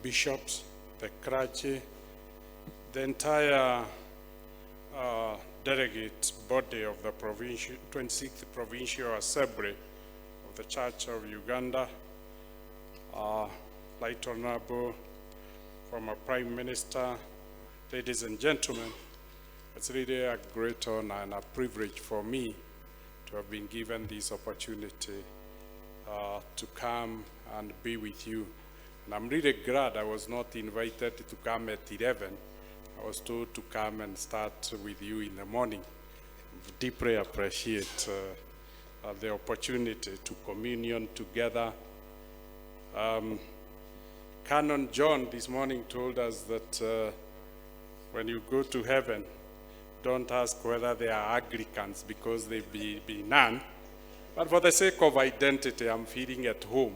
bishops, the clergy, the entire delegate body of the 26th Provincial Assembly of the Church of Uganda, Right Honorable former Prime Minister, ladies and gentlemen, it's really a great honor and a privilege for me to have been given this opportunity to come and be with you. And I'm really glad I was not invited to come at 11. I was told to come and start with you in the morning. Deeply appreciate the opportunity to communion together. Canon John this morning told us that when you go to heaven, don't ask whether they are Anglicans because they be none. But for the sake of identity, I'm feeling at home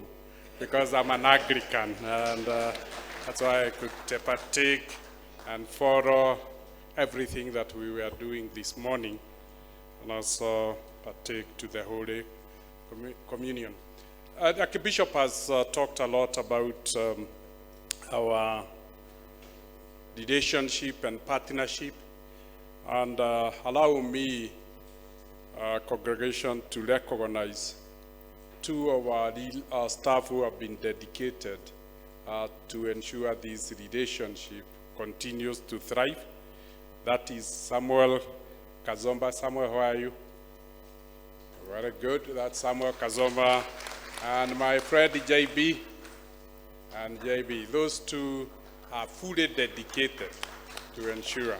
because I'm an Anglican, and that's why I could partake and follow everything that we were doing this morning, and also partake to the Holy Communion. The Archbishop has talked a lot about our relationship and partnership, and allow me, congregation, to recognize two of our staff who have been dedicated to ensure this relationship continues to thrive. That is Samuel Kazomba. Samuel, how are you? Very good. That's Samuel Kazomba. And my friend JB. And JB, those two are fully dedicated to ensure.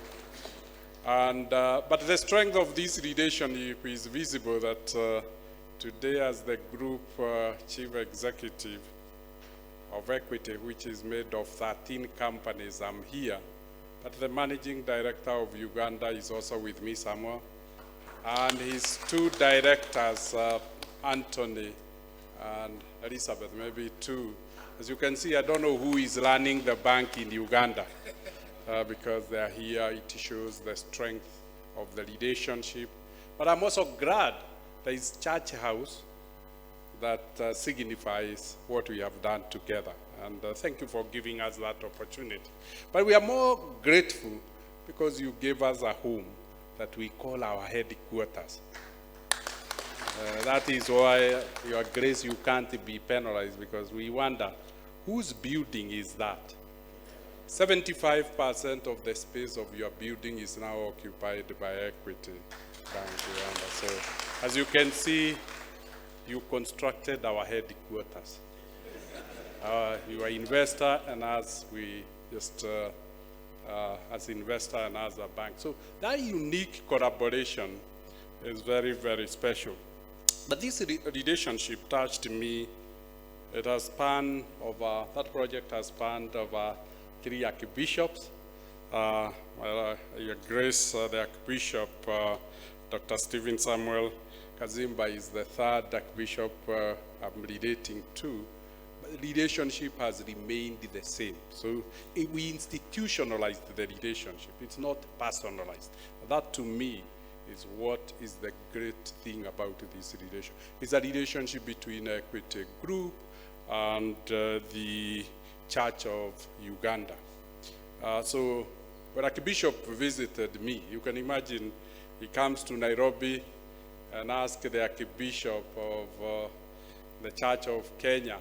And, but the strength of this relationship is visible that today as the group chief executive of Equity, which is made of 13 companies, I'm here. But the managing director of Uganda is also with me, Samuel. And his two directors, Anthony and Elizabeth, maybe two. As you can see, I don't know who is running the bank in Uganda because they are here. It shows the strength of the relationship. But I'm also glad there is church house that signifies what we have done together. And thank you for giving us that opportunity. But we are more grateful because you gave us a home that we call our headquarters. That is why, Your Grace, you can't be penalized, because we wonder, whose building is that? 75% of the space of your building is now occupied by Equity Bank Uganda. So, as you can see, you constructed our headquarters. You are investor, and as we just, as investor and as a bank. So that unique collaboration is very, very special. But this relationship touched me. It has spanned over, that project has spanned over 3 archbishops. Your Grace, the Archbishop, Dr. Stephen Samuel Kazimba is the 3rd Archbishop I'm relating to. But the relationship has remained the same. So we institutionalized the relationship. It's not personalized. That to me is what is the great thing about this relationship. It's a relationship between Equity Group and the Church of Uganda. So when Archbishop visited me, you can imagine he comes to Nairobi and asks the Archbishop of the Church of Kenya,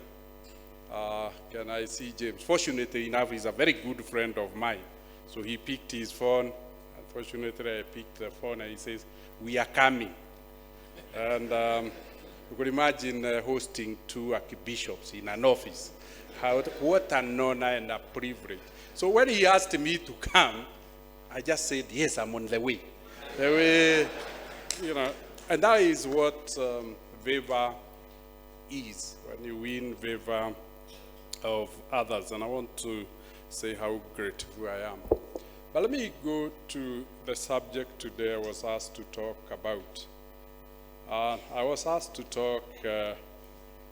can I see James? Fortunately enough, he's a very good friend of mine. So he picked his phone. Unfortunately, I picked the phone and he says, we are coming. And you could imagine hosting 2 archbishops in an office. What an honor and a privilege. So when he asked me to come, I just said, yes, I'm on the way. The way, you know, and that is what favor is, when you win favor of others. And I want to say how grateful I am. But let me go to the subject today I was asked to talk about. I was asked to talk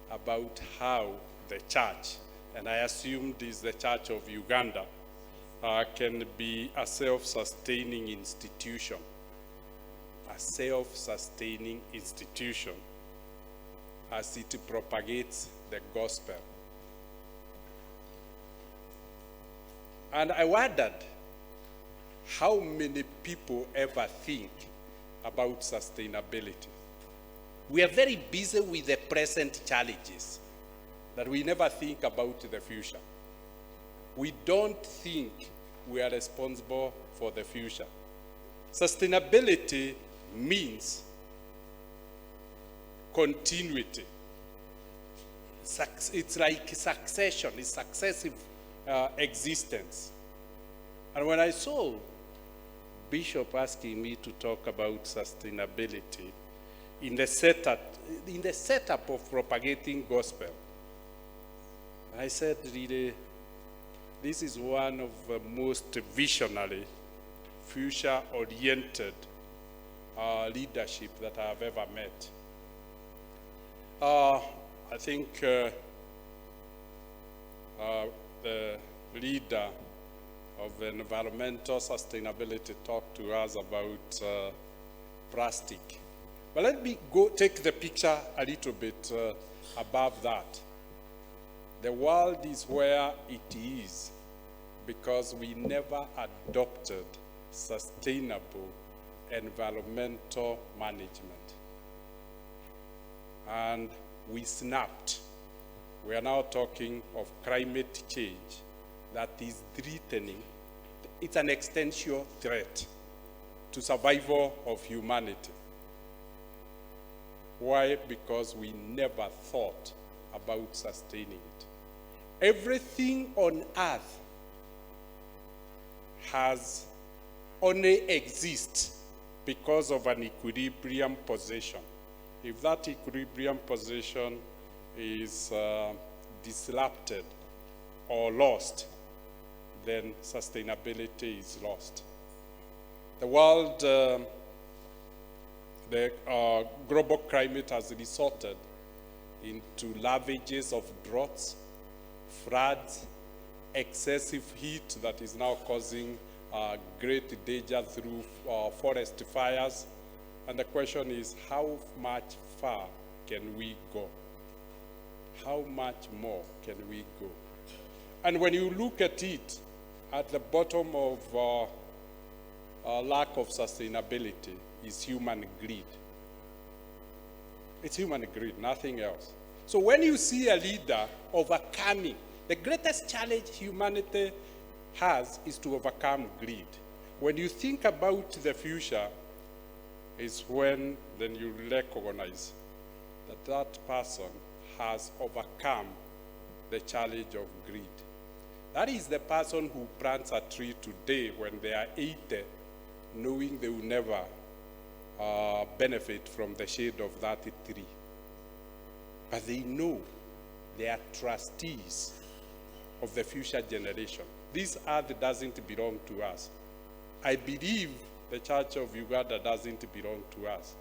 about how the church, and I assume this is the Church of Uganda, can be a self-sustaining institution. A self-sustaining institution as it propagates the gospel. And I wondered how many people ever think about sustainability. We are very busy with the present challenges, that we never think about the future. We don't think we are responsible for the future. Sustainability means continuity. It's like succession, it's successive existence. And when I saw Bishop asking me to talk about sustainability in the setup of propagating gospel, I said, really, this is one of the most visionary, future-oriented leadership that I have ever met. I think the leader of environmental sustainability talked to us about plastic. But let me go take the picture a little bit above that. The world is where it is because we never adopted sustainable environmental management. And we snapped. We are now talking of climate change that is threatening. It's an existential threat to survival of humanity. Why? Because we never thought about sustaining it. Everything on earth has only exists because of an equilibrium position. If that equilibrium position is disrupted or lost, then sustainability is lost. The world, the global climate has resulted into ravages of droughts, floods, excessive heat that is now causing great danger through forest fires. And the question is, how much far can we go? How much more can we go? And when you look at it, at the bottom of lack of sustainability is human greed. It's human greed, nothing else. So when you see a leader overcoming, the greatest challenge humanity has is to overcome greed. When you think about the future, is when then you recognize that that person has overcome the challenge of greed. That is the person who plants a tree today when they are 80, knowing they will never benefit from the shade of that tree. But they know they are trustees of the future generation. This earth doesn't belong to us. I believe the Church of Uganda doesn't belong to us.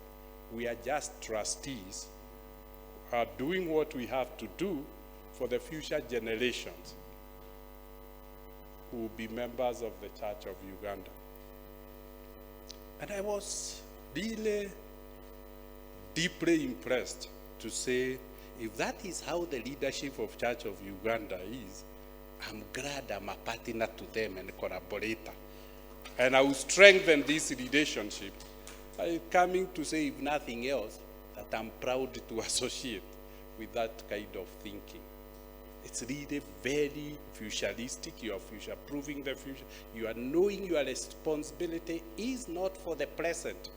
We are just trustees who are doing what we have to do for the future generations who will be members of the Church of Uganda. And I was really deeply impressed to say, if that is how the leadership of Church of Uganda is, I'm glad I'm a partner to them and a collaborator. And I will strengthen this relationship by coming to say, if nothing else, that I'm proud to associate with that kind of thinking. It's really very futuristic. You are future-proofing the future. You are knowing your responsibility is not for the present.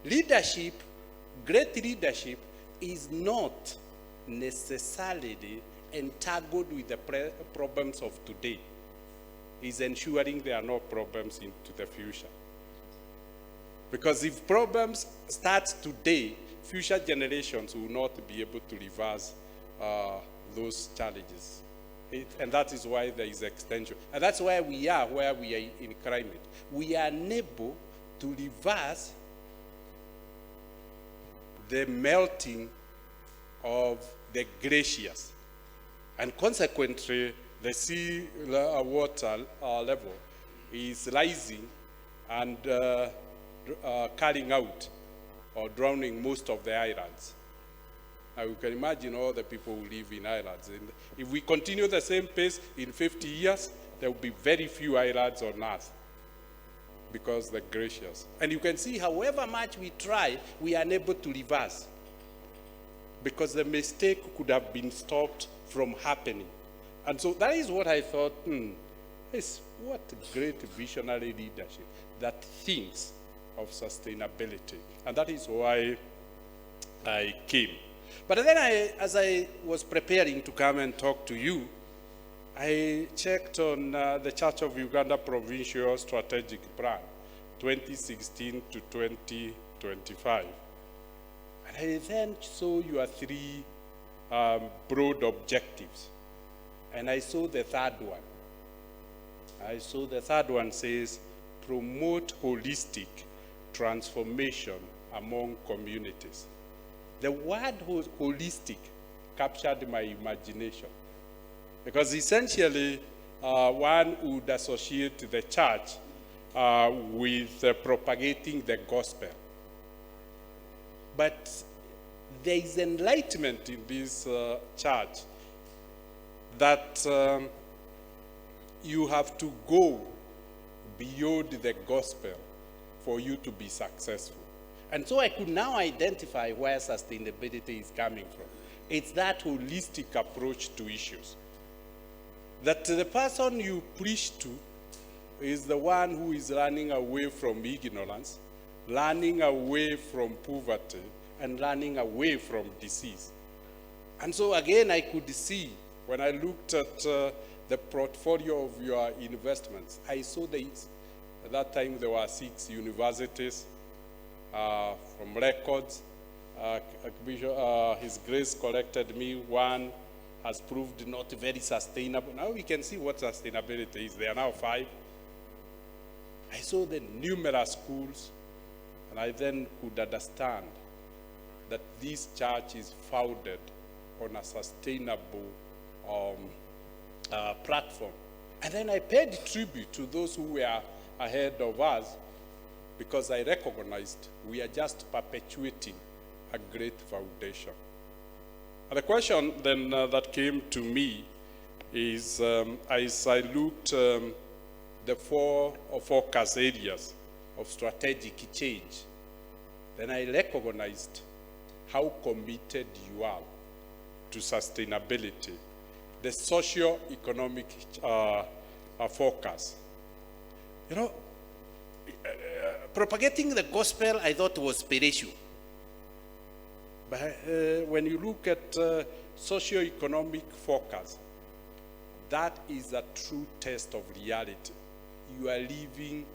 Leadership, great leadership, is not necessarily entangled with the problems of today. Is ensuring there are no problems into the future. Because if problems start today, future generations will not be able to reverse those challenges. And that is why there is extension. And that's why we are where we are in climate. We are unable to reverse the melting of the glaciers. And consequently, the sea water level is rising and carrying out or drowning most of the islands. Now you can imagine all the people who live in islands. And if we continue the same pace in 50 years, there will be very few islands on earth because they're gracious. And you can see however much we try, we are unable to reverse because the mistake could have been stopped from happening. And so that is what I thought, what great visionary leadership that thinks of sustainability. And that is why I came. But then as I was preparing to come and talk to you, I checked on the Church of Uganda Provincial Strategic Plan, 2016 to 2025. And I then saw your three broad objectives. And I saw the third one. The third one says, promote holistic transformation among communities. The word holistic captured my imagination. Because essentially, one would associate the church with propagating the gospel. But there is enlightenment in this church that you have to go beyond the gospel for you to be successful. And so I could now identify where sustainability is coming from. It's that holistic approach to issues. That the person you preach to is the one who is running away from ignorance, running away from poverty, and running away from disease. And so again, I could see, when I looked at the portfolio of your investments, I saw this. At that time, there were 6 universities. From records, His Grace collected me. One has proved not very sustainable. Now we can see what sustainability is. There are now 5. I saw the numerous schools, and I then could understand that this church is founded on a sustainable platform. And then I paid tribute to those who were ahead of us, because I recognized we are just perpetuating a great foundation. And the question then that came to me is, as I looked the 4 focus areas of strategic change, then I recognized how committed you are to sustainability, the socio-economic focus. You know, propagating the gospel, I thought, was spiritual. But when you look at socio-economic focus, that is a true test of reality. You are living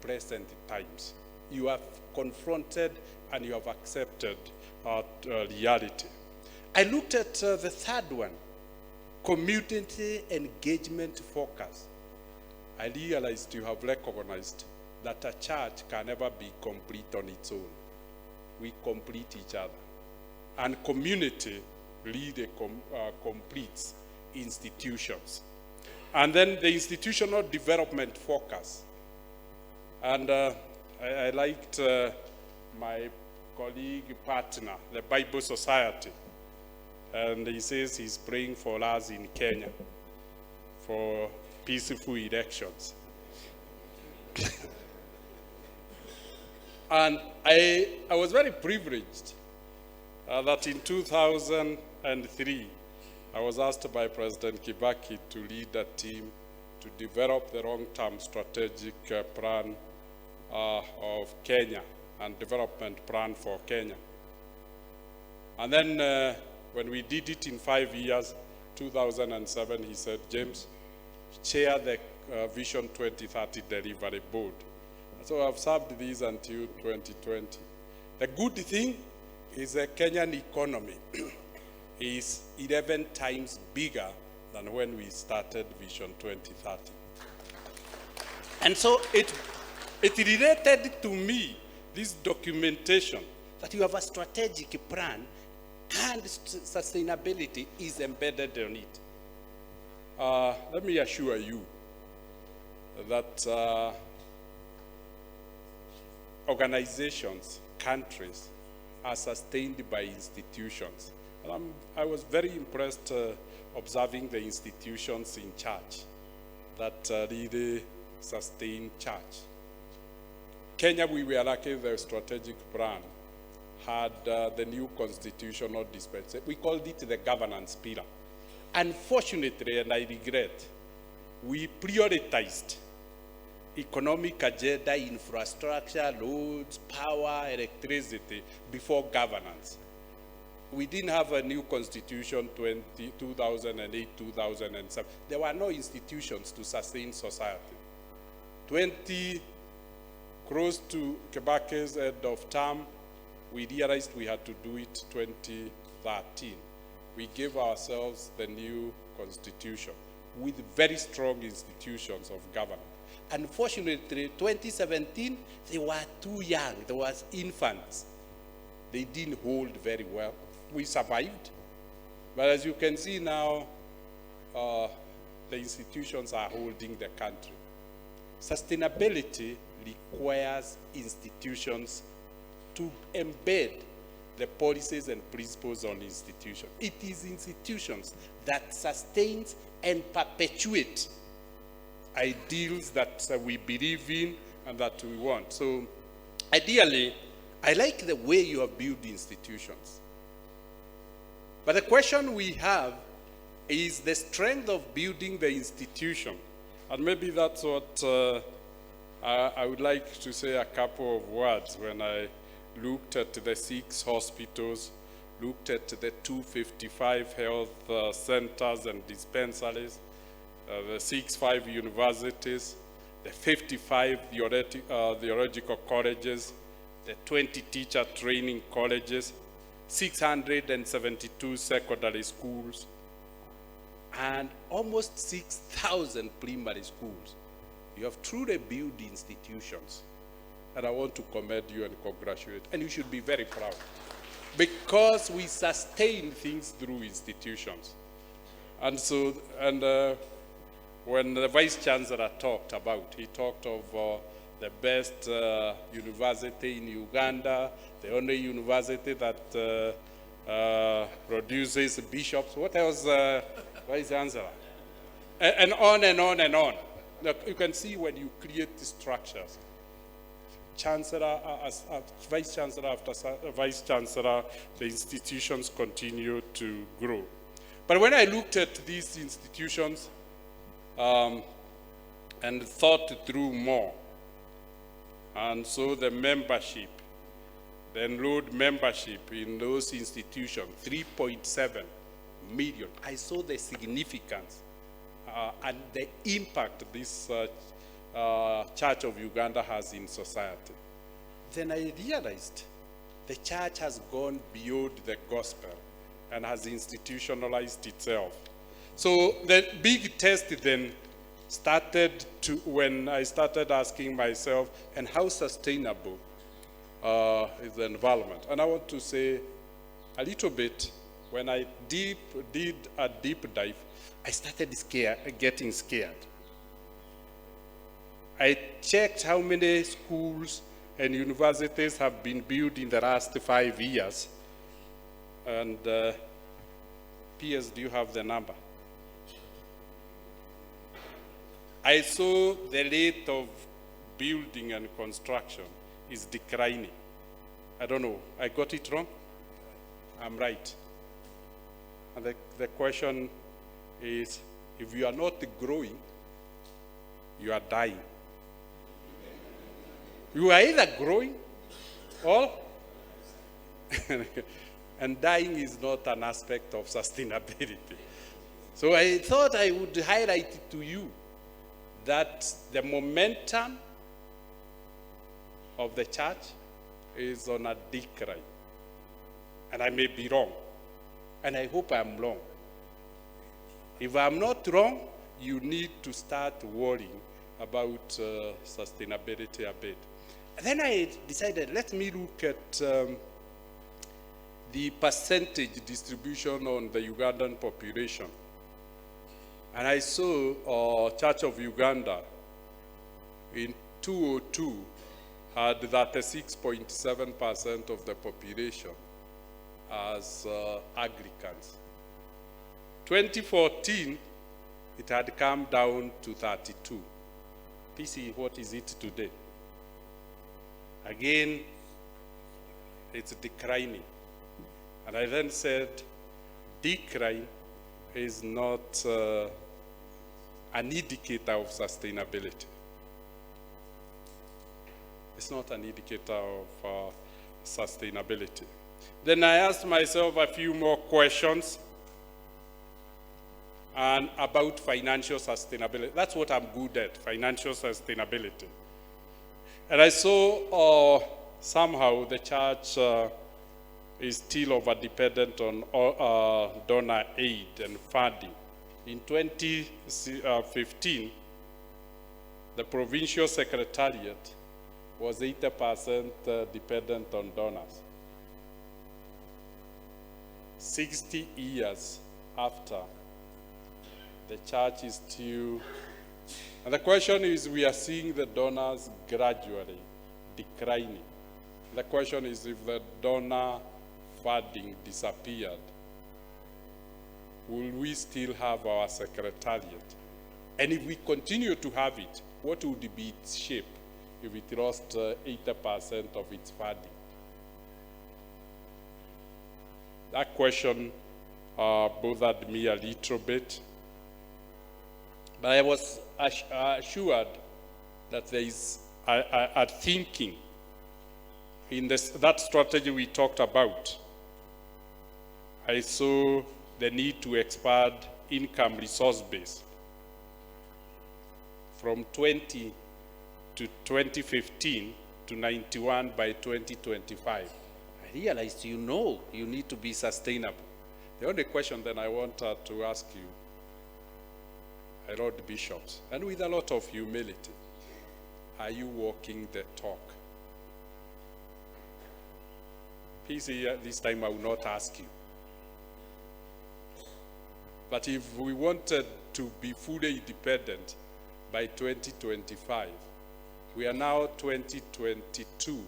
present times. You have confronted and you have accepted reality. I looked at the third one, community engagement focus. I realized you have recognized that a church can never be complete on its own. We complete each other. And community really completes institutions. And then the institutional development focus. And I liked my colleague partner, the Bible Society. And he says he's praying for us in Kenya for peaceful elections. And I was very privileged that in 2003, I was asked by President Kibaki to lead a team to develop the long-term strategic plan of Kenya and development plan for Kenya. And then when we did it in 5 years, 2007, he said, James, chair the Vision 2030 Delivery Board. So I've served this until 2020. The good thing is the Kenyan economy is 11 times bigger than when we started Vision 2030. And so it related to me, this documentation, that you have a strategic plan and sustainability is embedded on it. Let me assure you that organizations, countries are sustained by institutions. And I was very impressed observing the institutions in church. that really sustain church. Kenya, we were lucky the strategic plan had the new constitutional dispensation. We called it the governance pillar. Unfortunately, and I regret, we prioritized economic agenda, infrastructure, roads, power, electricity before governance. We didn't have a new constitution 2008, 2007. There were no institutions to sustain society. Close to Kebake's end of term, we realized we had to do it 2013. We gave ourselves the new constitution with very strong institutions of government. Unfortunately, 2017, they were too young. There was infants. They didn't hold very well. We survived. But as you can see now, the institutions are holding the country. Sustainability requires institutions to embed the policies and principles on institutions. It is institutions that sustains and perpetuate ideals that we believe in and that we want. So ideally, I like the way you have built institutions. But the question we have is the strength of building the institution. And maybe that's what I would like to say a couple of words when I looked at the 6 hospitals, looked at the 255 health centers and dispensaries, the 65 universities, the 55 theological colleges, the 20 teacher training colleges, 672 secondary schools, and almost 6,000 primary schools. You have truly built institutions. And I want to commend you and congratulate. And you should be very proud. Because we sustain things through institutions. And so, when the Vice Chancellor talked about, he talked of the best university in Uganda, the only university that produces bishops. What else, Vice Chancellor? And on and on and on. Look, you can see when you create the structures, Chancellor, Vice Chancellor after Vice Chancellor, the institutions continue to grow. But when I looked at these institutions and thought through more, and so the membership, the enrolled membership in those institutions, 3.7 million, I saw the significance and the impact this Church of Uganda has in society. Then I realized the church has gone beyond the gospel and has institutionalized itself. So the big test then started when I started asking myself, and how sustainable is the environment? And I want to say a little bit, when I did a deep dive, I started getting scared. I checked how many schools and universities have been built in the last 5 years. And PS, do you have the number? I saw the rate of building and construction is declining. I don't know, I got it wrong? I'm right. And the question is, if you are not growing, you are dying. You are either growing or, and dying is not an aspect of sustainability. So I thought I would highlight it to you that the momentum of the church is on a decline. And I may be wrong. And I hope I'm wrong. If I'm not wrong, you need to start worrying about sustainability a bit. And then I decided, let me look at the percentage distribution on the Ugandan population. And I saw Church of Uganda in 2002 had 36.7% of the population as Anglicans. 2014, It had come down to 32. PC, what is it today? Again, it's declining. And I then said, decline is not an indicator of sustainability. It's not an indicator of sustainability. Then I asked myself a few more questions and about financial sustainability. That's what I'm good at, financial sustainability. And I saw somehow the church is still over-dependent on donor aid and funding. In 2015, the Provincial Secretariat was 80% dependent on donors. 60 years after, the church is still, and the question is, we are seeing the donors gradually declining. The question is, if the donor funding disappeared, will we still have our secretariat? And if we continue to have it, what would be its shape if it lost 80% of its funding? That question bothered me a little bit. But I was assured that there is a thinking in that strategy we talked about. I saw the need to expand income resource base from 20 to 2015 to 91 by 2025. I realized you need to be sustainable. The only question then I want to ask you, my Lord Bishops, and with a lot of humility, are you walking the talk? Please, this time I will not ask you. But if we wanted to be fully independent by 2025, we are now 2022.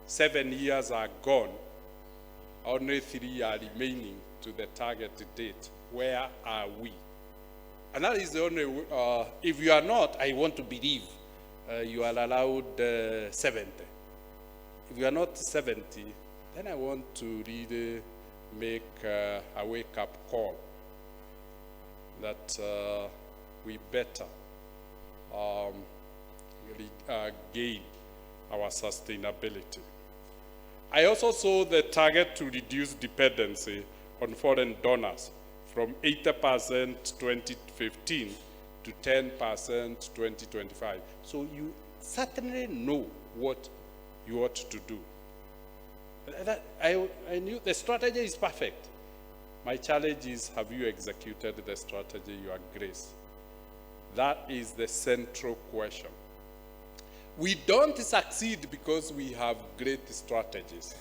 7 years are gone. Only 3 are remaining to the target date. Where are we? And that is the only, if you are not, I want to believe you are allowed 70. If you are not 70, then I want to really make a wake-up call that we better gain our sustainability. I also saw the target to reduce dependency on foreign donors from 80% 2015 to 10% 2025. So you certainly know what you ought to do. I knew the strategy is perfect. My challenge is, have you executed the strategy, Your Grace? That is the central question. We don't succeed because we have great strategies.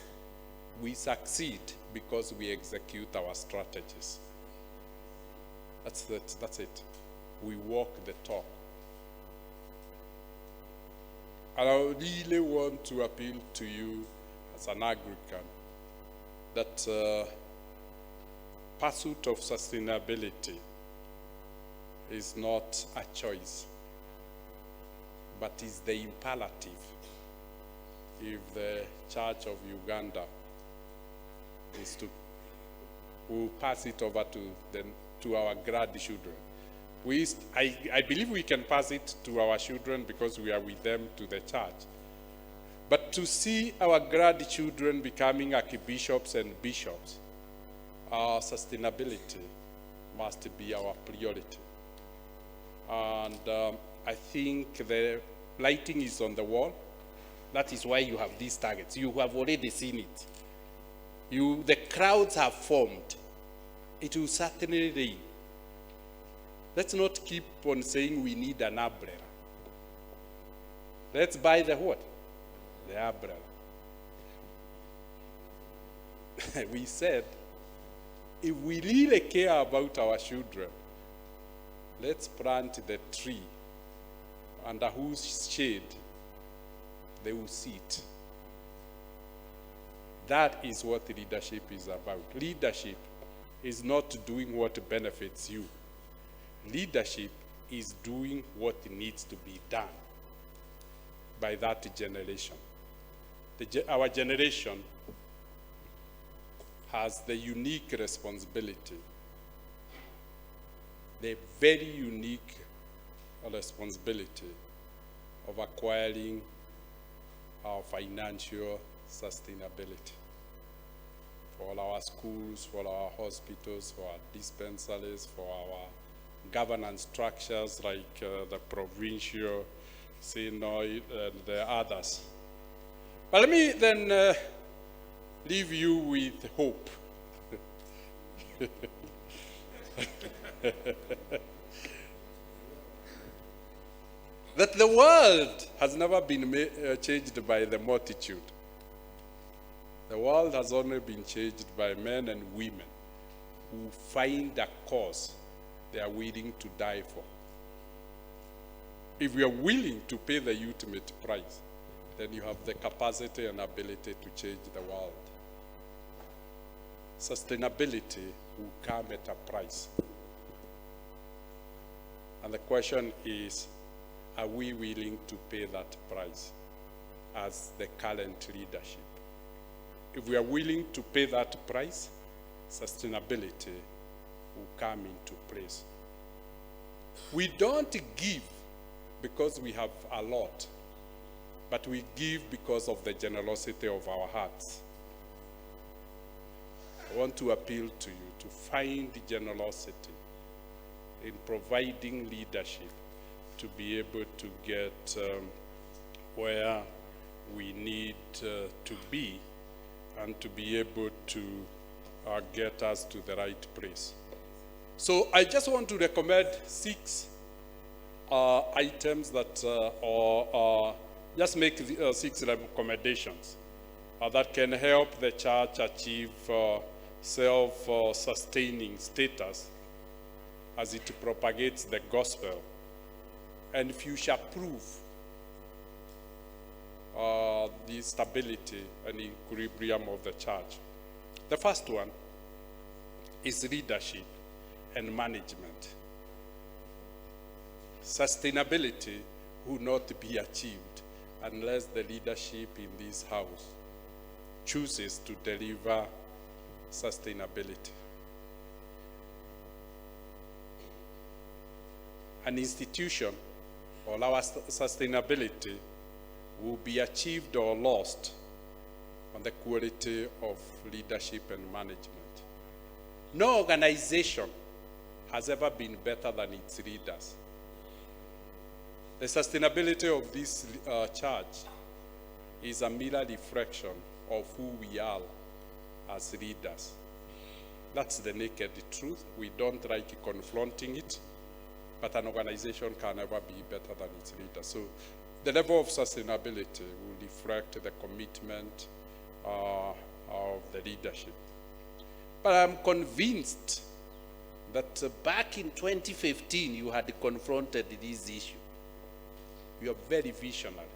We succeed because we execute our strategies. That's it. We walk the talk. And I really want to appeal to you as an Anglican that pursuit of sustainability is not a choice, but is the imperative if the Church of Uganda is we'll pass it over to our grandchildren. I believe we can pass it to our children because we are with them to the church. But to see our grandchildren becoming archbishops and bishops, our sustainability must be our priority. And I think the lighting is on the wall. That is why you have these targets. You have already seen it. The crowds have formed. It will certainly rain. Let's not keep on saying we need an umbrella. Let's buy the what? The umbrella. We said, if we really care about our children, let's plant the tree under whose shade they will sit. That is what leadership is about. Leadership is not doing what benefits you. Leadership is doing what needs to be done by that generation. Our generation has the unique responsibility, the very unique responsibility of acquiring our financial sustainability for our schools, for our hospitals, for our dispensaries, for our governance structures like the provincial, synod, and the others. But let me then leave you with hope. That the world has never been changed by the multitude. The world has only been changed by men and women who find a cause they are willing to die for. If we are willing to pay the ultimate price, then you have the capacity and ability to change the world. Sustainability will come at a price. And the question is, are we willing to pay that price as the current leadership? If we are willing to pay that price, sustainability will come into place. We don't give because we have a lot, but we give because of the generosity of our hearts. I want to appeal to you to find generosity in providing leadership to be able to get where we need to be, and to be able to get us to the right place. So I just want to recommend 6 items that, or just make 6 recommendations that can help the church achieve self-sustaining status as it propagates the gospel and future-proof the stability and equilibrium of the church. The first one is leadership and management. Sustainability will not be achieved unless the leadership in this house chooses to deliver sustainability. An institution or our sustainability will be achieved or lost on the quality of leadership and management. No organization has ever been better than its leaders. The sustainability of this church is a mirror reflection of who we are as leaders. That's the naked truth. We don't like confronting it, but an organization can never be better than its leader. So the level of sustainability will reflect the commitment of the leadership. But I'm convinced that back in 2015, you had confronted this issue. You are very visionary.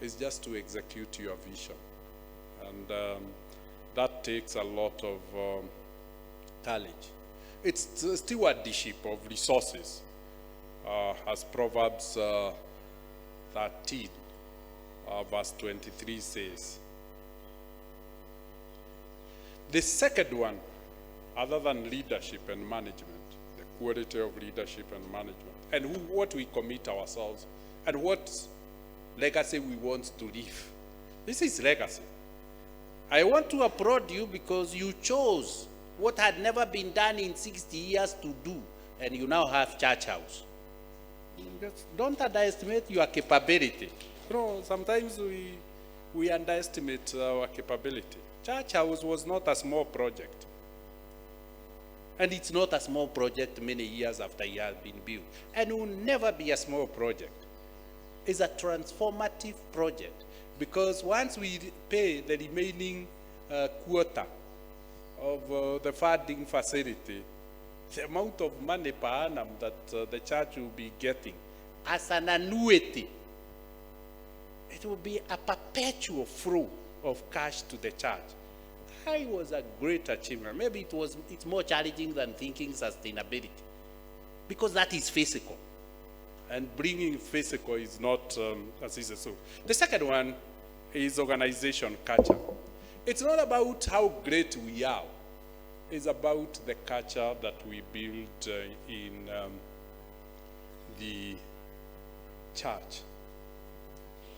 It's just to execute your vision. And that takes a lot of courage. It's the stewardship of resources, as Proverbs 13, verse 23 says. The second one, other than leadership and management, the quality of leadership and management, and what we commit ourselves, and what legacy we want to leave. This is legacy. I want to applaud you because you chose what had never been done in 60 years to do, and you now have church house. Don't underestimate your capability. You know, sometimes we underestimate our capability. Church house was not a small project. And it's not a small project many years after it has been built. And will never be a small project. It's a transformative project. Because once we pay the remaining quota of the funding facility, the amount of money per annum that the church will be getting as an annuity, it will be a perpetual flow of cash to the church. That was a great achievement. Maybe it's more challenging than thinking sustainability. because that is physical. And bringing physical is not as easy. So the second one is organization culture. It's not about how great we are. It's about the culture that we build in the church.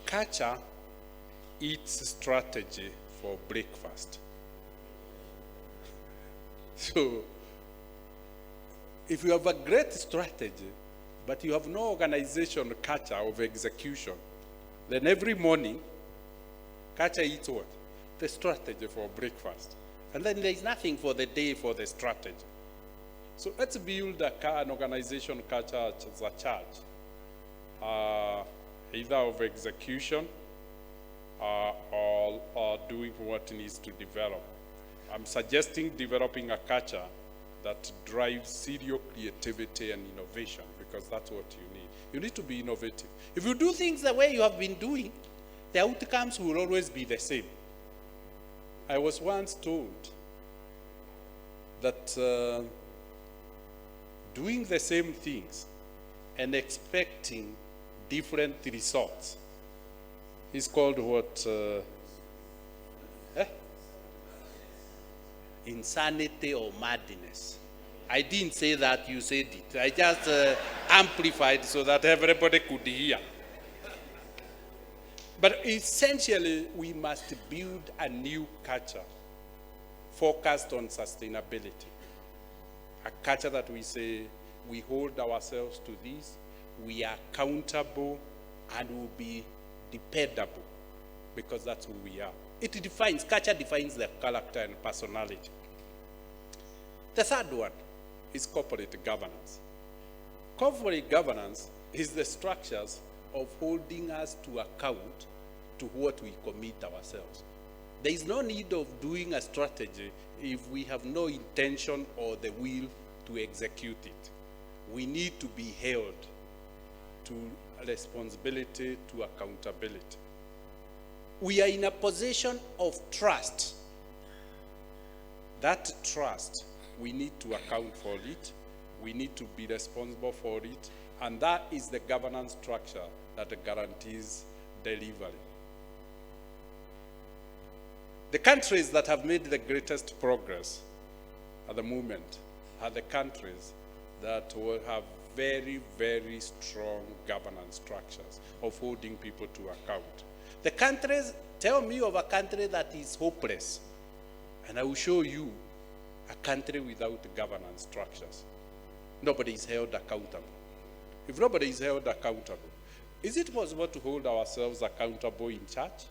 Culture eats strategy for breakfast. So, if you have a great strategy, but you have no organization culture of execution, then every morning, culture eats what? The strategy for breakfast. And then there is nothing for the day for the strategy. So let's build an organization culture as a church, either of execution or doing what needs to develop. I'm suggesting developing a culture that drives serious creativity and innovation, because that's what you need. You need to be innovative. If you do things the way you have been doing, the outcomes will always be the same. I was once told that doing the same things and expecting different results is called what? Insanity or madness. I didn't say that, you said it. I just amplified so that everybody could hear. But essentially, we must build a new culture focused on sustainability. A culture that we say, we hold ourselves to this, we are accountable, and will be dependable, because that's who we are. Culture defines the character and personality. The third one is corporate governance. Corporate governance is the structures of holding us to account to what we commit ourselves. There is no need of doing a strategy if we have no intention or the will to execute it. We need to be held to responsibility, to accountability. We are in a position of trust. That trust, we need to account for it. We need to be responsible for it. And that is the governance structure that guarantees delivery. The countries that have made the greatest progress at the moment are the countries that will have very, very strong governance structures of holding people to account. The countries, tell me of a country that is hopeless, and I will show you a country without governance structures. Nobody is held accountable. If nobody is held accountable, is it possible to hold ourselves accountable in church?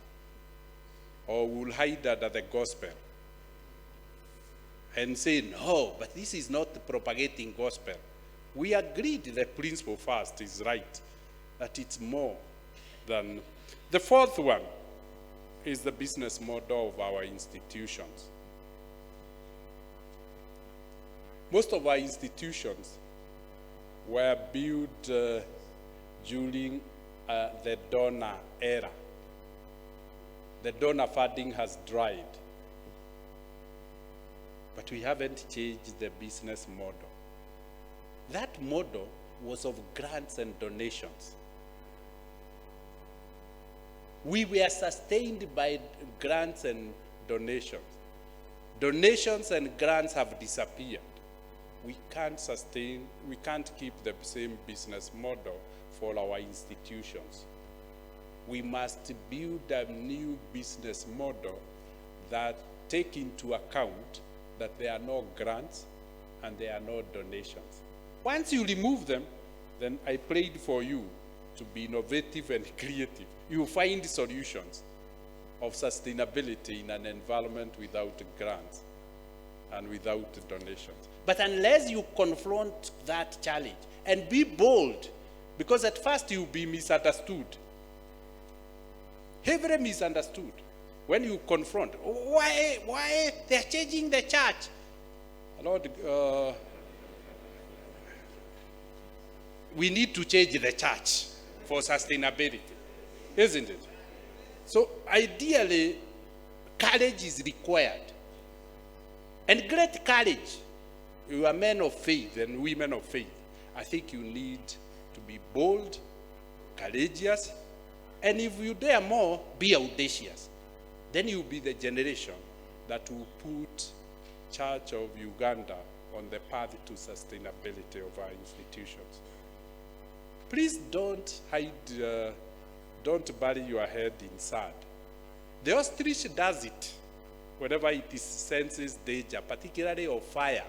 Or we'll hide under the gospel and say, no, but this is not propagating gospel. We agreed the principle first is right, that it's more than. The fourth one is the business model of our institutions. Most of our institutions were built during the donor era. The donor funding has dried, but we haven't changed the business model. That model was of grants and donations. We were sustained by grants and donations. Donations and grants have disappeared. We can't keep the same business model for our institutions. We must build a new business model that take into account that there are no grants and there are no donations. Once you remove them, then I prayed for you to be innovative and creative. You find solutions of sustainability in an environment without grants and without donations. But unless you confront that challenge and be bold, because at first you'll be misunderstood. Heavily misunderstood. When you confront, why they're changing the church? Lord, we need to change the church for sustainability, isn't it? So ideally, courage is required. And great courage. You are men of faith and women of faith. I think you need to be bold, courageous, and if you dare more, be audacious. Then you'll be the generation that will put Church of Uganda on the path to sustainability of our institutions. Please don't hide, don't bury your head in sand. The ostrich does it whenever it senses danger, particularly of fire.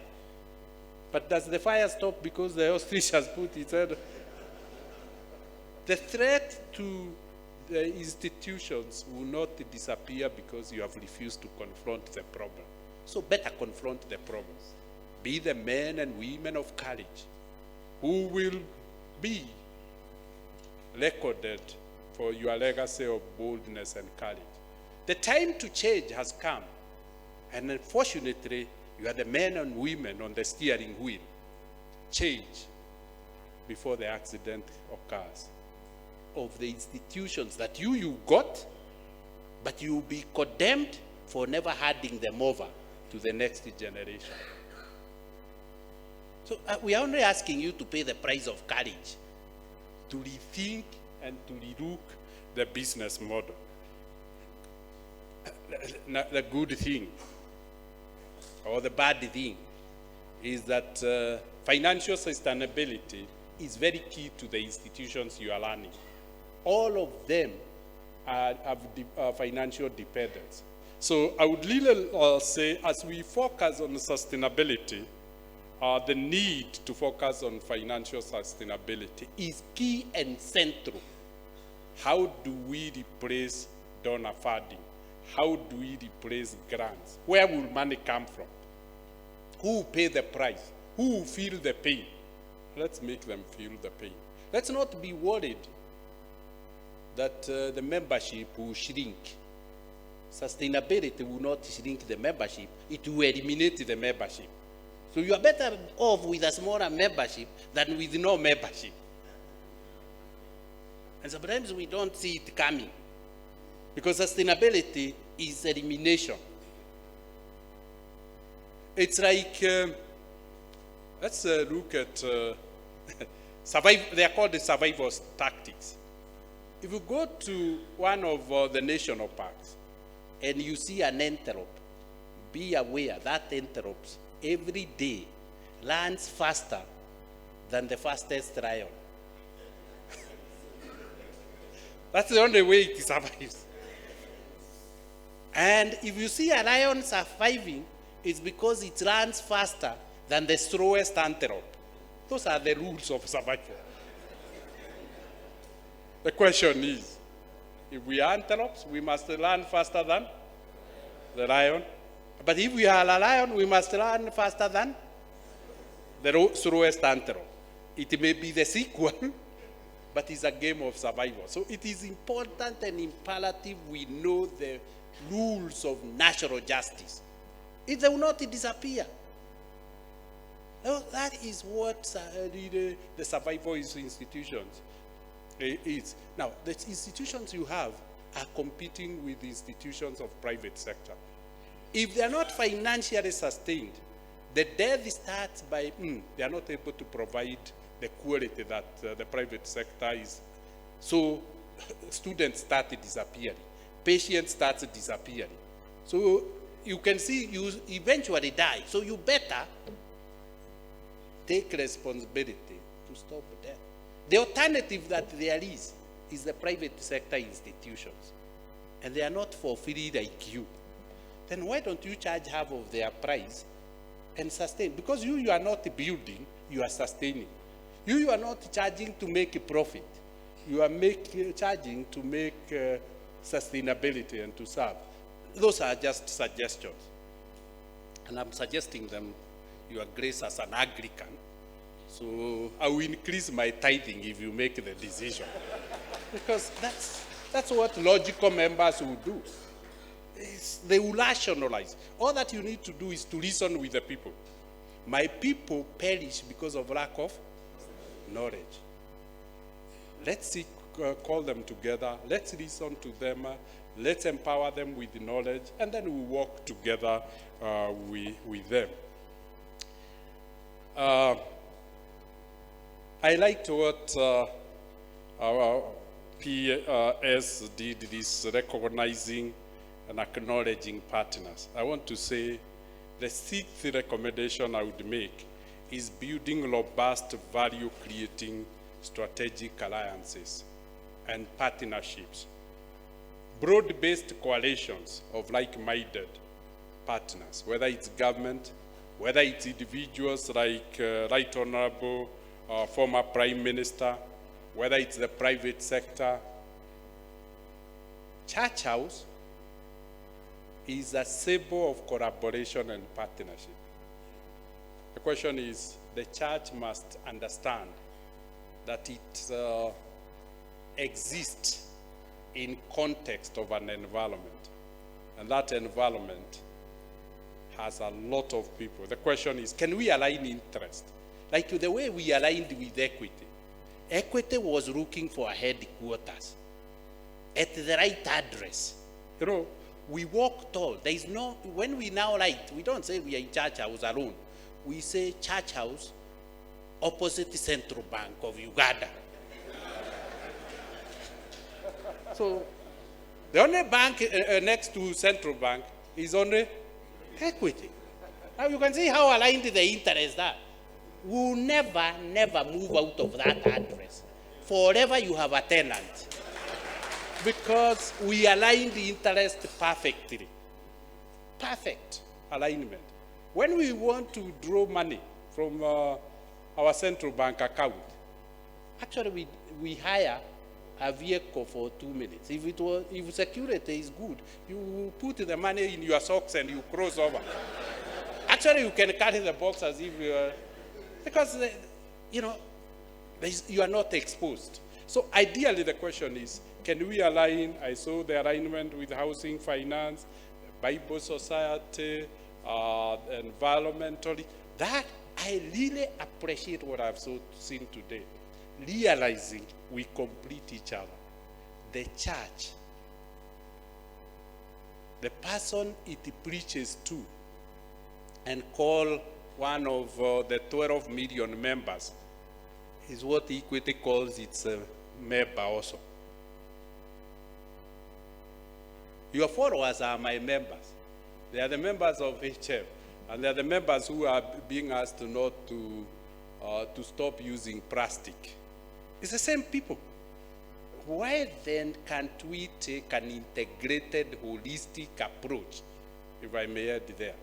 But does the fire stop because the ostrich has put its head? The threat to the institutions will not disappear because you have refused to confront the problem. So better confront the problems. Be the men and women of courage who will be recorded for your legacy of boldness and courage. The time to change has come. And unfortunately, you are the men and women on the steering wheel. Change before the accident occurs. Of the institutions that you got, but you will be condemned for never handing them over to the next generation. So we are only asking you to pay the price of courage, to rethink and to relook the business model. The good thing, or the bad thing, is that financial sustainability is very key to the institutions you are running. All of them have financial dependence. So I would really say, as we focus on sustainability, the need to focus on financial sustainability is key and central. How do we replace donor funding? How do we replace grants? Where will money come from? Who will pay the price? Who will feel the pain? Let's make them feel the pain. Let's not be worried that the membership will shrink. Sustainability will not shrink the membership. It will eliminate the membership. So you are better off with a smaller membership than with no membership. And sometimes we don't see it coming, because sustainability is elimination. It's like, let's look at, they are called the survival tactics. If you go to one of the national parks and you see an antelope, be aware that antelope every day runs faster than the fastest lion. That's the only way it survives. And if you see a lion surviving, it's because it runs faster than the slowest antelope. Those are the rules of survival. The question is, if we are antelopes, we must run faster than the lion. But if we are a lion, we must run faster than the slowest antelope. It may be the sequel, but it's a game of survival. So it is important and imperative we know the rules of natural justice. It will not disappear. That is what the survival institutions is. Now, the institutions you have are competing with the institutions of private sector. If they are not financially sustained, the death starts by, they are not able to provide the quality that the private sector is. So students start disappearing. Patients start disappearing. So you can see you eventually die. So you better take responsibility to stop death. The alternative that there is the private sector institutions. And they are not for free like you. Then why don't you charge half of their price and sustain? Because you are not building, you are sustaining. You are not charging to make a profit. You are charging to make sustainability and to serve. Those are just suggestions. And I'm suggesting them, Your Grace, as an Anglican. So I will increase my tithing if you make the decision. Because that's what logical members will do. They will rationalize. All that you need to do is to listen with the people. My people perish because of lack of knowledge. Let's call them together. Let's listen to them. Let's empower them with the knowledge, and then we work together with them. I liked what our PS did, this recognizing and acknowledging partners. I want to say the sixth recommendation I would make is building robust value-creating strategic alliances and partnerships. Broad-based coalitions of like-minded partners, whether it's government, whether it's individuals like Right Honorable former Prime Minister, whether it's the private sector. Church House is a symbol of collaboration and partnership. The question is, the church must understand that it exists in context of an environment, and that environment has a lot of people. The question is, can we align interest? Like the way we aligned with Equity. Equity was looking for a headquarters at the right address. You know, we walk tall. There is no, when we now write, we don't say we are in Church House alone. We say Church House opposite Central Bank of Uganda. So the only bank next to Central Bank is only Equity. Now you can see how aligned the interests are. We'll never move out of that address. Forever you have a tenant. Because we align the interest perfectly. Perfect alignment. When we want to draw money from our central bank account, actually we hire a vehicle for 2 minutes. If security is good, you put the money in your socks and you cross over. Actually, you can carry the box as if you are, because you know, you are not exposed. So ideally, the question is, can we align? I saw the alignment with housing finance, Bible Society, environmentally. That I really appreciate what I've seen today. Realizing we complete each other. The church, the person it preaches to, and call one of the 12 million members, is what Equity calls its member also. Your followers are my members. They are the members of HF, and they are the members who are being asked not to stop using plastic. It's the same people. Why then can't we take an integrated, holistic approach, if I may add there?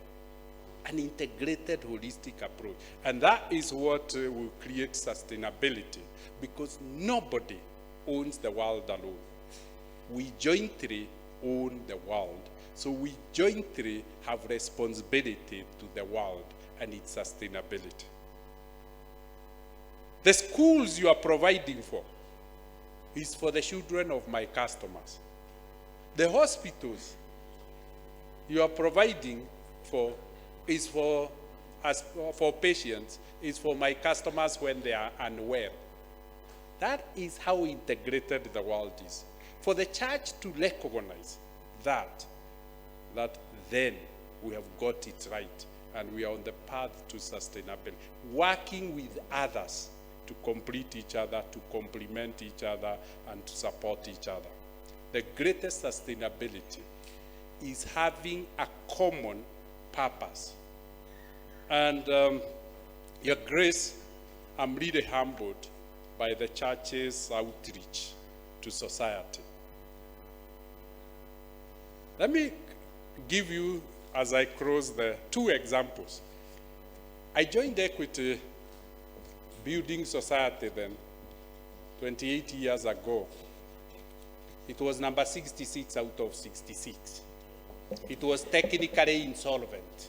An integrated, holistic approach. And that is what will create sustainability, because nobody owns the world alone. We jointly own the world. So we jointly have responsibility to the world and its sustainability. The schools you are providing for is for the children of my customers. The hospitals you are providing for is for patients, is for my customers when they are unwell. That is how integrated the world is. For the church to recognize that then we have got it right and we are on the path to sustainability. Working with others to complete each other, to complement each other, and to support each other. The greatest sustainability is having a common purpose. And Your Grace, I'm really humbled by the church's outreach to society. Let me give you, as I close, the 2 examples. I joined Equity Building Society then, 28 years ago. It was number 66 out of 66. It was technically insolvent.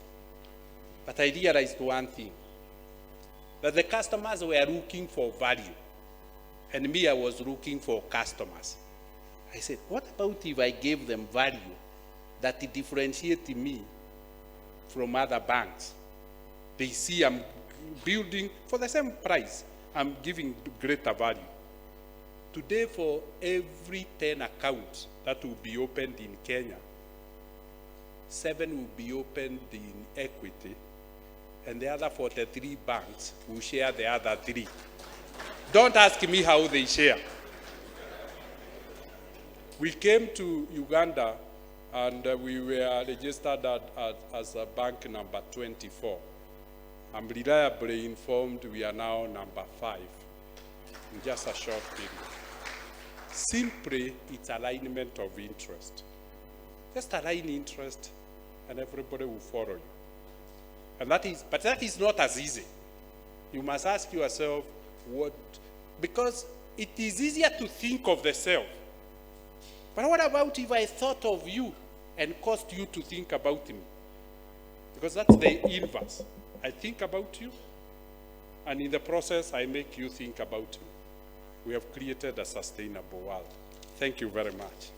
But I realized one thing, that the customers were looking for value, and me, I was looking for customers. I said, what about if I gave them value that differentiates me from other banks? They see I'm building for the same price. I'm giving greater value. Today, for every 10 accounts that will be opened in Kenya, 7 will be opened in Equity, and the other 43 banks will share the other 3. Don't ask me how they share. We came to Uganda and we were registered as a bank number 24. I'm reliably informed we are now number 5 in just a short period. Simply, it's alignment of interest. Just align interest and everybody will follow you. And but that is not as easy. You must ask yourself because it is easier to think of the self. But what about if I thought of you and caused you to think about me? Because that's the inverse. I think about you, and in the process, I make you think about me. We have created a sustainable world. Thank you very much.